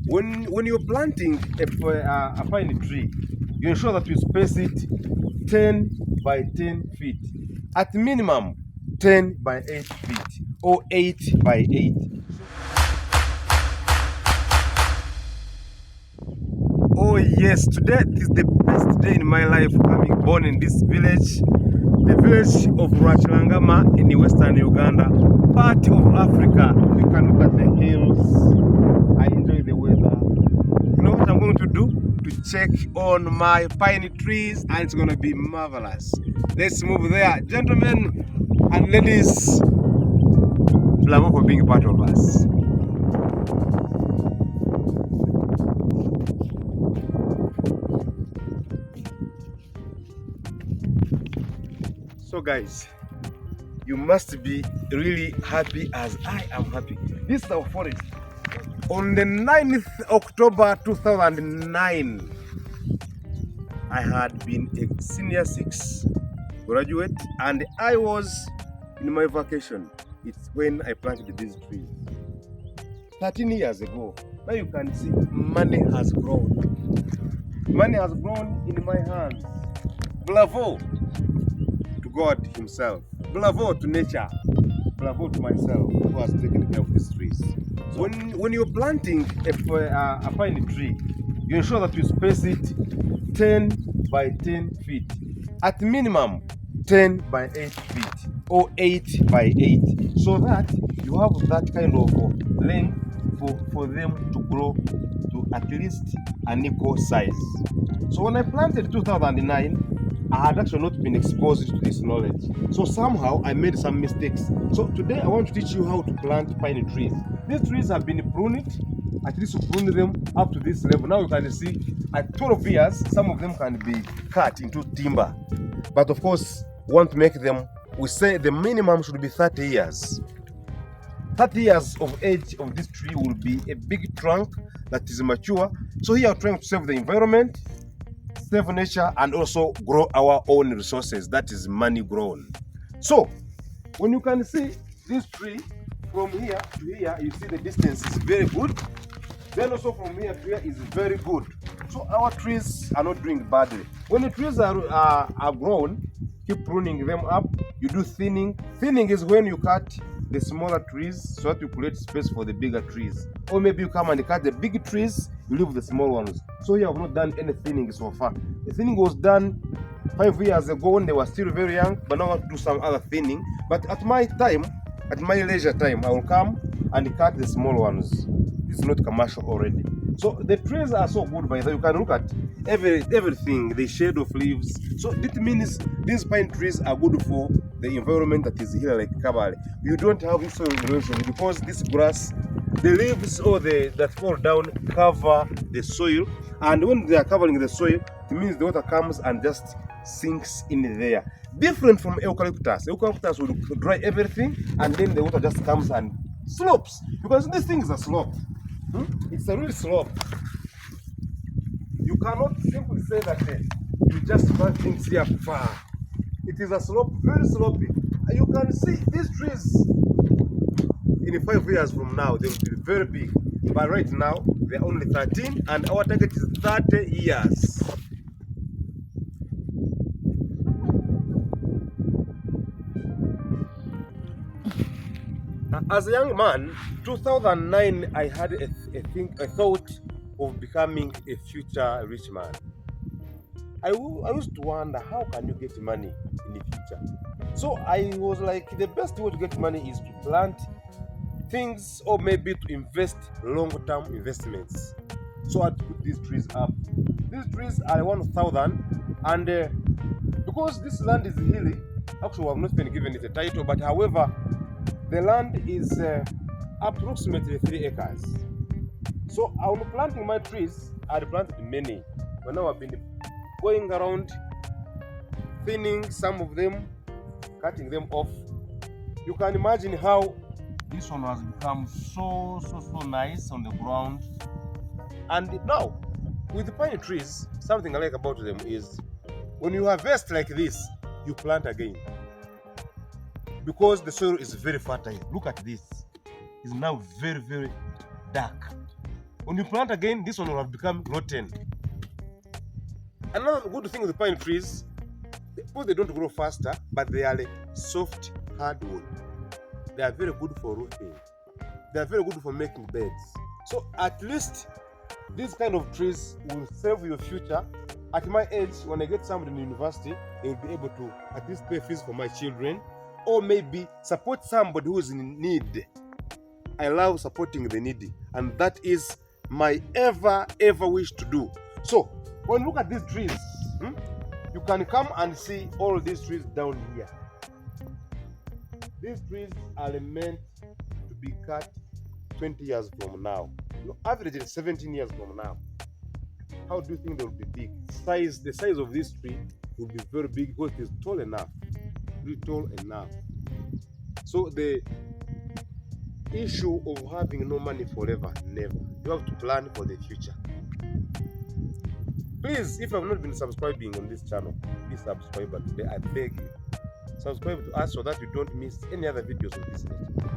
When you're planting a pine tree, you ensure that you space it 10 by 10 feet, at minimum 10 by 8 feet or 8 by 8. Oh yes, today is the best day in my life, having born in this village, the village of Rwachilangama in western Uganda, part of Africa. You can look at the hills. I enjoy the weather. You know what I'm going to do? To check on my pine trees, and it's going to be marvelous. Let's move there. Gentlemen and ladies, bravo for being part of us. So guys, you must be really happy as I am happy. This is our forest. On the 9th October 2009, I had been a senior 6 graduate and I was in my vacation. It's when I planted these trees 13 years ago. Now you can see money has grown. Money has grown in my hands. Bravo to God himself. Bravo to nature. Bravo to myself who has taken care of these trees. So when you're planting a pine tree, you ensure that you space it 10 by 10 feet, at minimum 10 by 8 feet or 8 by 8, so that you have that kind of length for them to grow to at least an equal size. So when I planted 2009, I had actually not been exposed to this knowledge. So somehow I made some mistakes. So today I want to teach you how to plant pine trees. These trees have been pruned, at least prune them up to this level. Now you can see at 12 years, some of them can be cut into timber. But of course, we want to make them, we say the minimum should be 30 years. 30 years of age of this tree will be a big trunk that is mature. So here we're trying to save the environment, save nature, and also grow our own resources, that is money grown. So when you can see this tree from here to here, you see the distance is very good. Then also from here to here is very good. So our trees are not doing badly. When the trees are grown, keep pruning them up. You do thinning. Thinning is when you cut the smaller trees so that you create space for the bigger trees. Or maybe you come and cut the big trees, you leave the small ones. So here I've not done any thinning so far. The thinning was done 5 years ago when they were still very young, but now I want to do some other thinning. But at my time, at my leisure time, I will come and cut the small ones. This is not commercial already. So the trees are so good by the way. You can look at everything, the shade of leaves. So it means these pine trees are good for the environment that is here like Kabale. You don't have soil erosion because this grass, the leaves or that fall down cover the soil, and when they are covering the soil, it means the water comes and just sinks in there. Different from eucalyptus. Eucalyptus will dry everything and then the water just comes and slopes. Because this thing is a slope. It's a real slope. You cannot simply say that you just plant things here far. It is a slope, very slopey. You can see these trees in 5 years from now, they will be very big. But right now, they are only 13 and our target is 30 years. As a young man, 2009, I had a thought of becoming a future rich man. I used to wonder, how can you get money in the future? So I was like, the best way to get money is to plant things or maybe to invest long-term investments. So I put these trees up. These trees are 1,000, and because this land is hilly, actually we have not been given it a title, but however, the land is approximately 3 acres. So I was planting my trees. I had planted many, but now I've been going around thinning some of them, cutting them off. You can imagine how this one has become so nice on the ground. And now, with the pine trees, something I like about them is when you harvest like this, you plant again. Because the soil is very fertile. Look at this. It's now very dark. When you plant again, this one will have become rotten. Another good thing with the pine trees, because they don't grow faster, but they are a soft hardwood. They are very good for roofing. They are very good for making beds. So at least these kind of trees will save your future. At my age, when I get somebody in university, they will be able to at least pay fees for my children, or maybe support somebody who is in need. I love supporting the needy, and that is my ever wish to do. So when you look at these trees, you can come and see all these trees down here. These trees are meant to be cut 20 years from now. Average is 17 years from now. How do you think they will be big? The size of this tree will be very big because it is tall enough. Really tall enough. So the issue of having no money forever, never. You have to plan for the future. Please, if you have not been subscribing on this channel, please subscribe today. I beg you. Subscribe to us so that you don't miss any other videos of this nature.